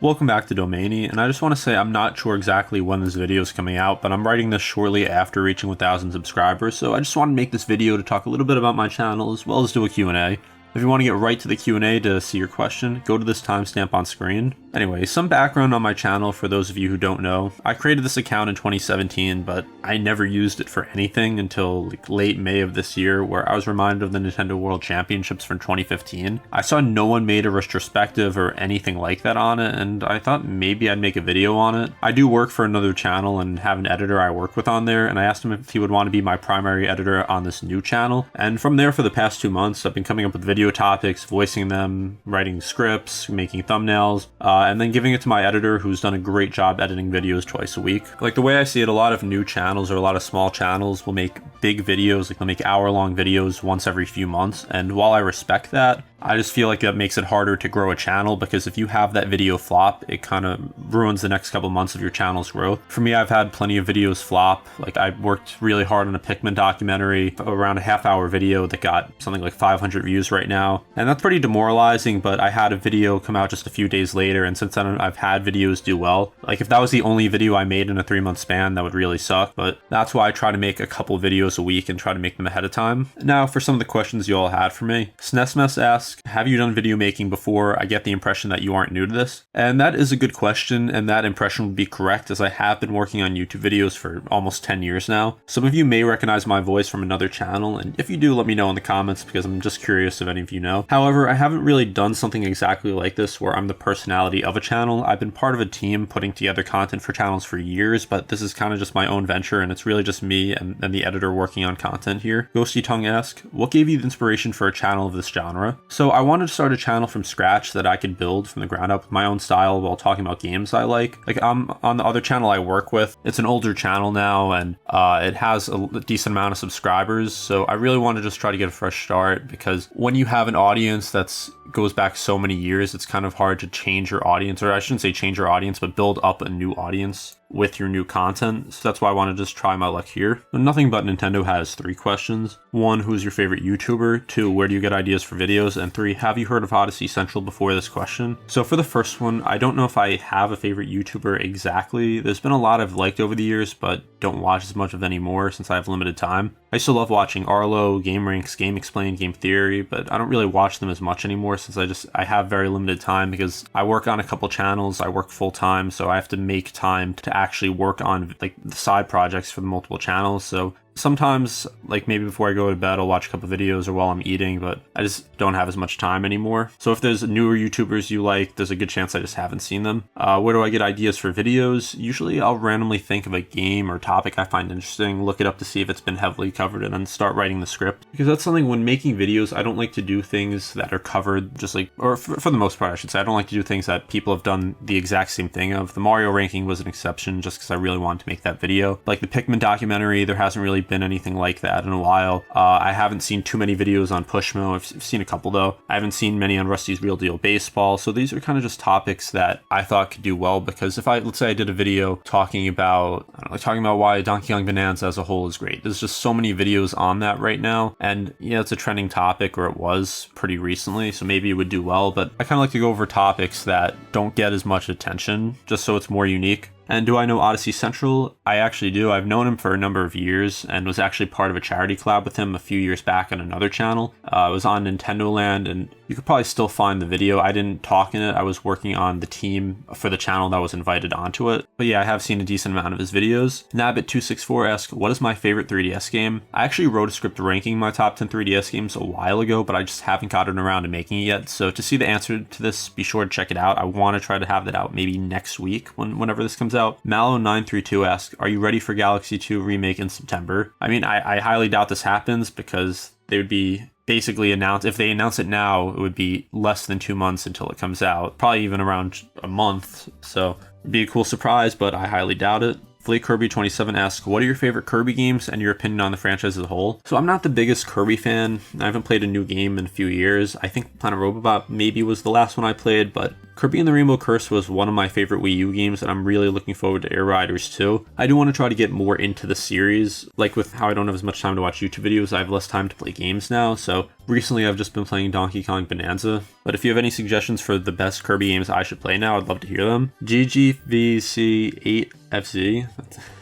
Welcome back to Domainie, and I just want to say I'm not sure exactly when this video is coming out, but I'm writing this shortly after reaching 1,000 subscribers, so I just want to make this video to talk a little bit about my channel as well as do a Q&A. If you want to get right to the Q&A to see your question, go to this timestamp on screen. Anyway, some background on my channel for those of you who don't know. I created this account in 2017, but I never used it for anything until late May of this year, where I was reminded of the Nintendo World Championships from 2015. I saw no one made a retrospective or anything like that on it, and I thought maybe I'd make a video on it. I do work for another channel and have an editor I work with on there, and I asked him if he would want to be my primary editor on this new channel. And from there, for the past 2 months, I've been coming up with video topics, voicing them, writing scripts, making thumbnails, and then giving it to my editor, who's done a great job editing videos twice a week. Like, the way I see it, a lot of new channels or a lot of small channels will make big videos, like they'll make hour-long videos once every few months, and while I respect that, I just feel like that makes it harder to grow a channel, because if you have that video flop, it kind of ruins the next couple months of your channel's growth. For me, I've had plenty of videos flop. Like, I worked really hard on a Pikmin documentary, around a half-hour video that got something like 500 views right now, and that's pretty demoralizing, but I had a video come out just a few days later, and since then I've had videos do well. Like, if that was the only video I made in a 3-month span, that would really suck, but that's why I try to make a couple videos a week and try to make them ahead of time. Now, for some of the questions you all had for me. SNESMES asks, have you done video making before? I get the impression that you aren't new to this. And that is a good question, and that impression would be correct, as I have been working on YouTube videos for almost 10 years now. Some of you may recognize my voice from another channel, and if you do, let me know in the comments, because I'm just curious if any of you know. However, I haven't really done something exactly like this where I'm the personality of a channel. I've been part of a team putting together content for channels for years, but this is kind of just my own venture, and it's really just me and the editor working on content here. Ghosty Tongue asks, what gave you the inspiration for a channel of this genre? So I wanted to start a channel from scratch that I could build from the ground up with my own style while talking about games I like. Like, I'm on the other channel I work with. It's an older channel now, and it has a decent amount of subscribers, so I really want to just try to get a fresh start, because when you have an audience that's goes back so many years, it's kind of hard to change your audience, or I shouldn't say change your audience, but build up a new audience with your new content. So that's why I want to just try my luck here. Nothing But Nintendo has 3 questions. 1, who's your favorite YouTuber? 2, where do you get ideas for videos? And 3, have you heard of Odyssey Central before this question? So for the first one, I don't know if I have a favorite YouTuber exactly. There's been a lot I've liked over the years, but don't watch as much of anymore since I have limited time. I still love watching Arlo, Game Ranks, Game Explained, Game Theory, but I don't really watch them as much anymore since I have very limited time, because I work on a couple channels, I work full time, so I have to make time to actually work on like the side projects for the multiple channels. So sometimes, like maybe before I go to bed, I'll watch a couple videos or while I'm eating, but I just don't have as much time anymore. So if there's newer YouTubers you like, there's a good chance I just haven't seen them. Where do I get ideas for videos? Usually I'll randomly think of a game or topic I find interesting, look it up to see if it's been heavily covered, and then start writing the script. Because that's something, when making videos, I don't like to do things that are covered just like, or for the most part I should say, I don't like to do things that people have done the exact same thing of. The Mario ranking was an exception just because I really wanted to make that video. Like the Pikmin documentary, there hasn't really been anything like that in a while. I haven't seen too many videos on Pushmo. I've seen a couple though. I haven't seen many on Rusty's Real Deal Baseball. So these are kind of just topics that I thought could do well, because if let's say I did a video talking about, I don't know, talking about why Donkey Kong Bonanza as a whole is great. There's just so many videos on that right now, and yeah, it's a trending topic, or it was pretty recently, so maybe it would do well, but I kind of like to go over topics that don't get as much attention, just so it's more unique. And do I know Odyssey Central? I actually do. I've known him for a number of years and was actually part of a charity collab with him a few years back on another channel. It was on Nintendo Land, and you could probably still find the video. I didn't talk in it. I was working on the team for the channel that was invited onto it. But yeah, I have seen a decent amount of his videos. Nabbit264 asks, what is my favorite 3DS game? I actually wrote a script ranking my top 10 3DS games a while ago, but I just haven't gotten around to making it yet. So to see the answer to this, be sure to check it out. I want to try to have that out maybe next week whenever this comes out. Mallow932 asks, are you ready for Galaxy 2 remake in September? I mean, I highly doubt this happens, because they would be basically announced, if they announce it now, it would be less than 2 months until it comes out, probably even around a month, so it'd be a cool surprise, but I highly doubt it. Flake Kirby 27 asks, what are your favorite Kirby games and your opinion on the franchise as a whole? So I'm not the biggest Kirby fan. I haven't played a new game in a few years. I think Planet Robobot maybe was the last one I played, but Kirby and the Rainbow Curse was one of my favorite Wii U games, and I'm really looking forward to Air Riders 2. I do want to try to get more into the series. Like with how I don't have as much time to watch YouTube videos, I have less time to play games now, so recently I've just been playing Donkey Kong Bonanza. But if you have any suggestions for the best Kirby games I should play now, I'd love to hear them. GGVC8FZ,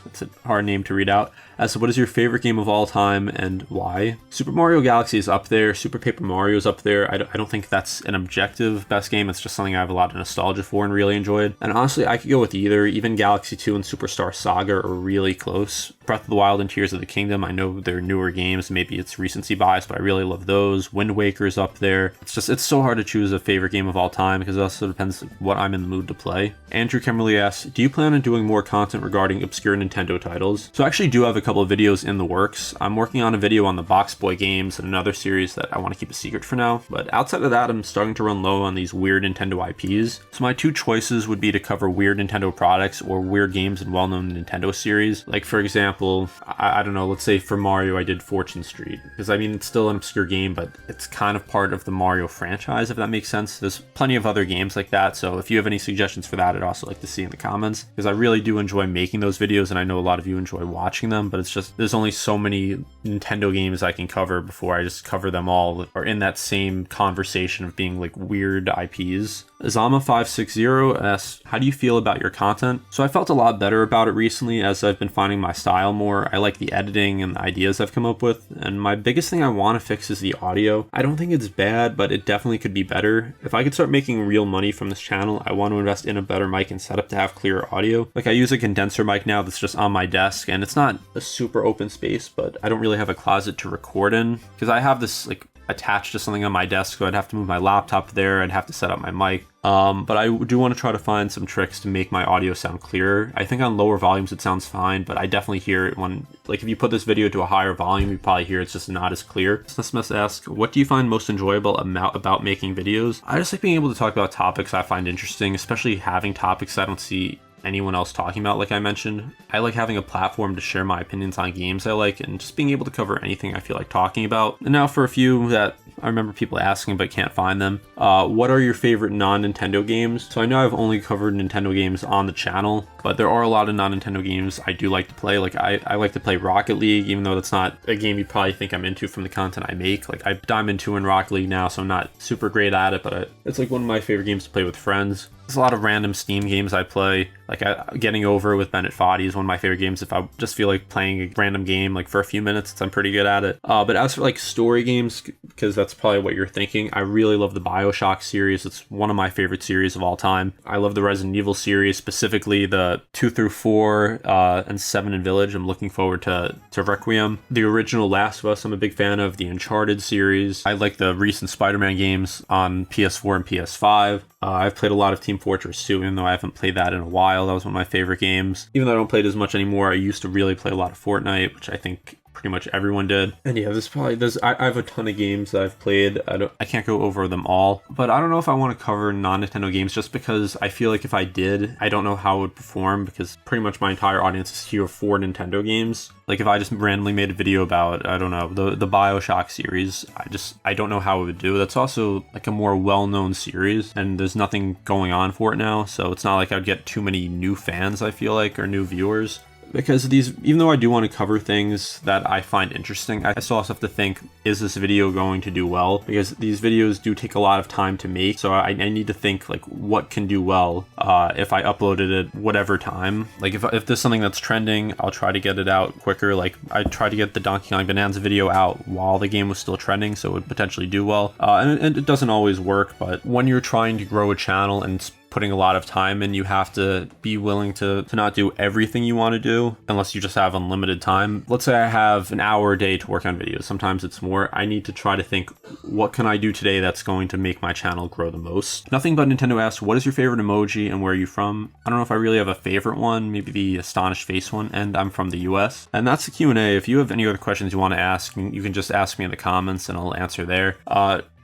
that's a hard name to read out. So what is your favorite game of all time and why? Super Mario Galaxy is up there. Super Paper Mario is up there. I don't think that's an objective best game. It's just something I have a lot of nostalgia for and really enjoyed. And honestly, I could go with either. Even Galaxy 2 and Superstar Saga are really close. Breath of the Wild and Tears of the Kingdom, I know they're newer games. Maybe it's recency bias, but I really love those. Wind Waker is up there. It's so hard to choose a favorite game of all time because it also depends what I'm in the mood to play. Andrew Kimberly asks, do you plan on doing more content regarding obscure Nintendo titles? So I actually do have a couple of videos in the works. I'm working on a video on the Box Boy games and another series that I want to keep a secret for now. But outside of that, I'm starting to run low on these weird Nintendo IPs. So my two choices would be to cover weird Nintendo products or weird games in well-known Nintendo series. Like for example, I don't know, let's say for Mario I did Fortune Street. Because I mean, it's still an obscure game, but it's kind of part of the Mario franchise, if that makes sense. There's plenty of other games like that. So if you have any suggestions for that, I'd also like to see in the comments. Because I really do enjoy making those videos and I know a lot of you enjoy watching them, but it's just, there's only so many Nintendo games I can cover before I just cover them all or in that same conversation of being like weird IPs. Azama560 asks, how do you feel about your content? So I felt a lot better about it recently as I've been finding my style more. I like the editing and the ideas I've come up with, and my biggest thing I want to fix is the audio. I don't think it's bad, but it definitely could be better. If I could start making real money from this channel, I want to invest in a better mic and setup to have clearer audio. Like I use a condenser mic now that's just on my desk, and it's not a super open space, but I don't really have a closet to record in because I have this like attached to something on my desk, so I'd have to move my laptop there, I'd have to set up my mic. But I do want to try to find some tricks to make my audio sound clearer. I think on lower volumes it sounds fine, but I definitely hear it when, like if you put this video to a higher volume, you probably hear it's just not as clear. Smith asks, what do you find most enjoyable about making videos? I just like being able to talk about topics I find interesting, especially having topics I don't see anyone else talking about. Like I mentioned, I like having a platform to share my opinions on games I like and just being able to cover anything I feel like talking about. And now for a few that I remember people asking but can't find them, what are your favorite non-Nintendo games? So I know I've only covered Nintendo games on the channel, but there are a lot of non-Nintendo games I do like to play. Like I like to play Rocket League, even though that's not a game you probably think I'm into from the content I make. Like I'm Diamond 2 in Rocket League now, so I'm not super great at it, but it's like one of my favorite games to play with friends. There's a lot of random Steam games I play. Like Getting Over with Bennett Foddy is one of my favorite games if I just feel like playing a random game like for a few minutes. I'm pretty good at it. But as for like story games, because that's probably what you're thinking, I really love the BioShock series. It's one of my favorite series of all time. I love the Resident Evil series, specifically the 2 through 4 and 7 in Village. I'm looking forward to Requiem. The original Last of Us, I'm a big fan of. The Uncharted series. I like the recent Spider-Man games on PS4 and PS5. I've played a lot of Team Fortress 2, even though I haven't played that in a while. That was one of my favorite games. Even though I don't play it as much anymore, I used to really play a lot of Fortnite, which I think pretty much everyone did. And yeah, I have a ton of games that I've played. I can't go over them all, but I don't know if I want to cover non-Nintendo games just because I feel like if I did, I don't know how it would perform because pretty much my entire audience is here for Nintendo games. Like if I just randomly made a video about, I don't know, the BioShock series, I don't know how it would do. That's also like a more well-known series and there's nothing going on for it now. So it's not like I'd get too many new fans, I feel like, or new viewers. Because even though I do want to cover things that I find interesting, I still also have to think, is this video going to do well? Because these videos do take a lot of time to make, so I need to think like what can do well if I uploaded it whatever time. Like if there's something that's trending, I'll try to get it out quicker. Like I tried to get the Donkey Kong Bonanza video out while the game was still trending, so it would potentially do well. And it doesn't always work, but when you're trying to grow a channel and putting a lot of time in, you have to be willing to not do everything you want to do unless you just have unlimited time. Let's say I have an hour a day to work on videos. Sometimes it's more. I need to try to think, what can I do today that's going to make my channel grow the most? Nothing But Nintendo asks, what is your favorite emoji and where are you from? I don't know if I really have a favorite one, maybe the astonished face one, and I'm from the US. And that's the Q&A. If you have any other questions you want to ask, you can just ask me in the comments and I'll answer there.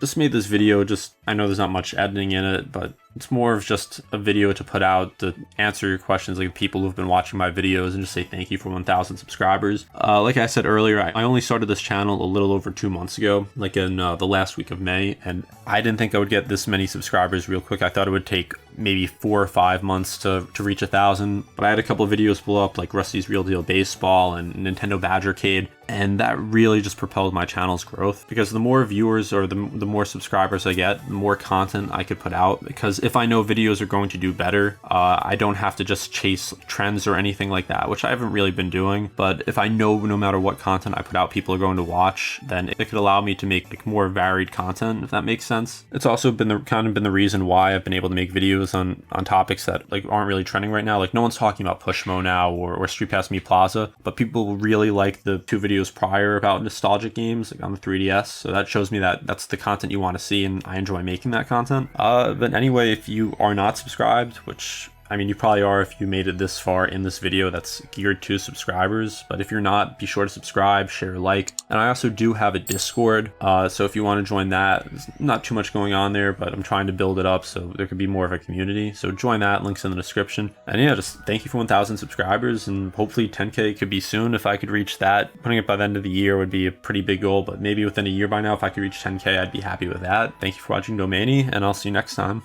Just made this video, I know there's not much editing in it, but it's more of just a video to put out to answer your questions, like people who've been watching my videos, and just say thank you for 1,000 subscribers. Like I said earlier, I only started this channel a little over 2 months ago, like in the last week of May, and I didn't think I would get this many subscribers real quick. I thought it would take maybe 4 or 5 months to reach 1,000. But I had a couple of videos blow up, like Rusty's Real Deal Baseball and Nintendo Badgercade, and that really just propelled my channel's growth, because the more viewers or the more subscribers I get, the more content I could put out. Because if I know videos are going to do better, I don't have to just chase trends or anything like that, which I haven't really been doing. But if I know no matter what content I put out, people are going to watch, then it could allow me to make like more varied content, if that makes sense. It's also been the reason why I've been able to make videos on topics that like aren't really trending right now. Like no one's talking about Pushmo now or Street Pass Me Plaza, but people really like the 2 videos prior about nostalgic games like on the 3DS. So that shows me that that's the content you want to see, and I enjoy making that content. But anyway, if you are not subscribed, which I mean, you probably are if you made it this far in this video that's geared to subscribers. But if you're not, be sure to subscribe, share, like. And I also do have a Discord. So if you want to join that, there's not too much going on there, but I'm trying to build it up so there could be more of a community. So join that, links in the description. And yeah, just thank you for 1,000 subscribers, and hopefully 10K could be soon. If I could reach that, putting it by the end of the year would be a pretty big goal, but maybe within a year by now, if I could reach 10K, I'd be happy with that. Thank you for watching Domainie, and I'll see you next time.